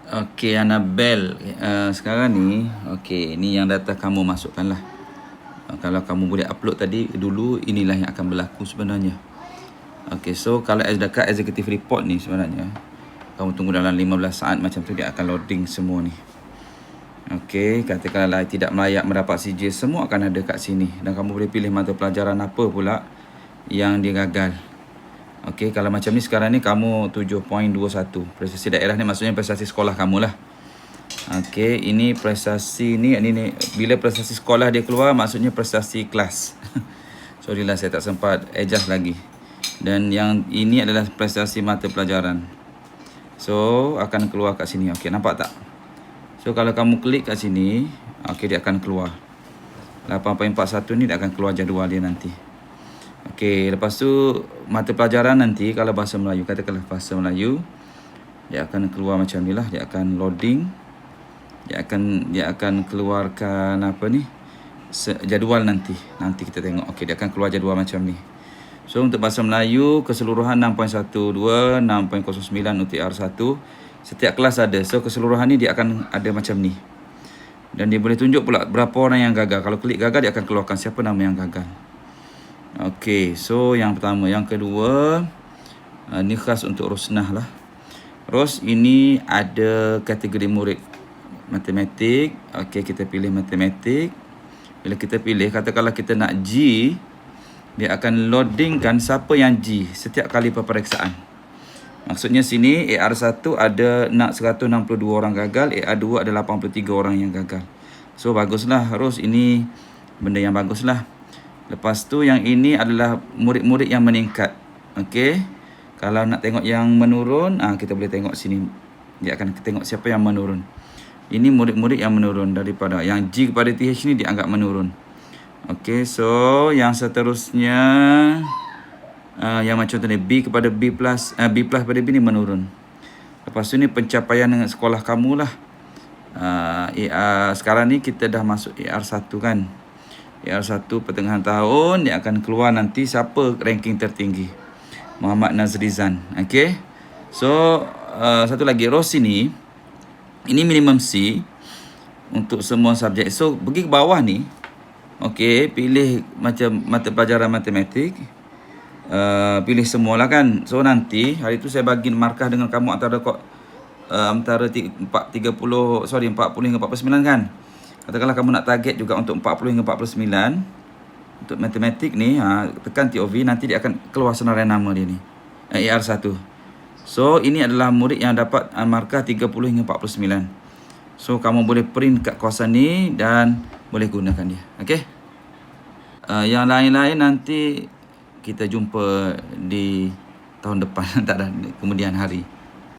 Okey Annabel, sekarang ni ni yang data kamu masukkan lah. Kalau kamu boleh upload tadi dulu, inilah yang akan berlaku sebenarnya. Okey, so kalau dekat executive report ni sebenarnya kamu tunggu dalam 15 saat macam tu, dia akan loading semua ni. Okey, katakanlah tidak layak mendapat CJ, semua akan ada kat sini dan kamu boleh pilih mata pelajaran apa pula yang dia gagal. Okey, kalau macam ni sekarang ni kamu 7.21. Prestasi daerah ni maksudnya prestasi sekolah kamu lah. Okey, ini prestasi ni bila prestasi sekolah dia keluar maksudnya prestasi kelas. Sorry lah, saya tak sempat adjust lagi. Dan yang ini adalah prestasi mata pelajaran. So, akan keluar kat sini. Okey, nampak tak? So, kalau kamu klik kat sini, okey, dia akan keluar. 8.41 ni dia akan keluar jadual dia nanti. Okey, lepas tu mata pelajaran nanti kalau bahasa Melayu, katakanlah bahasa Melayu, dia akan keluar macam ni lah, dia akan loading. Dia akan keluarkan apa ni? Jadual nanti. Nanti kita tengok. Okey, dia akan keluar jadual macam ni. So untuk bahasa Melayu keseluruhan 6.12, 6.09 UTR 1. Setiap kelas ada. So keseluruhan ni dia akan ada macam ni. Dan dia boleh tunjuk pula berapa orang yang gagal. Kalau klik gagal, dia akan keluarkan siapa nama yang gagal. Okey, so yang pertama. Yang kedua, ni khas untuk Rosnah lah. Ros ini ada kategori murid matematik. Okey, kita pilih matematik. Bila kita pilih, katakanlah kita nak G, dia akan loadingkan siapa yang G setiap kali peperiksaan. Maksudnya sini AR1 ada nak 162 orang gagal, AR2 ada 83 orang yang gagal. So baguslah Ros, ini benda yang baguslah. Lepas tu yang ini adalah murid-murid yang meningkat. Okey. Kalau nak tengok yang menurun, kita boleh tengok sini. Dia akan tengok siapa yang menurun. Ini murid-murid yang menurun daripada yang G kepada TH ni dianggap menurun. Okey, so yang seterusnya yang macam tu ni, B kepada B plus pada B ni menurun. Lepas tu ni pencapaian dengan sekolah kamu lah. Sekarang ni kita dah masuk AR1 kan. AR1 pertengahan tahun, dia akan keluar nanti siapa ranking tertinggi. Muhammad Nazrizan. Okey. So satu lagi Ros ini minimum C untuk semua subjek. So pergi ke bawah ni. Okey, pilih macam mata pelajaran matematik. Pilih semualah kan. So nanti hari tu saya bagi markah dengan kamu antara 40 hingga 49 kan. Katakanlah kamu nak target juga untuk 40 hingga 49 untuk matematik ni, tekan TOV, nanti dia akan keluar senarai nama dia ni, AR1. So ini adalah murid yang dapat markah 30 hingga 49. So kamu boleh print kat kawasan ni dan boleh gunakan dia. Okey. Yang lain-lain nanti kita jumpa di tahun depan, tak ada kemudian hari.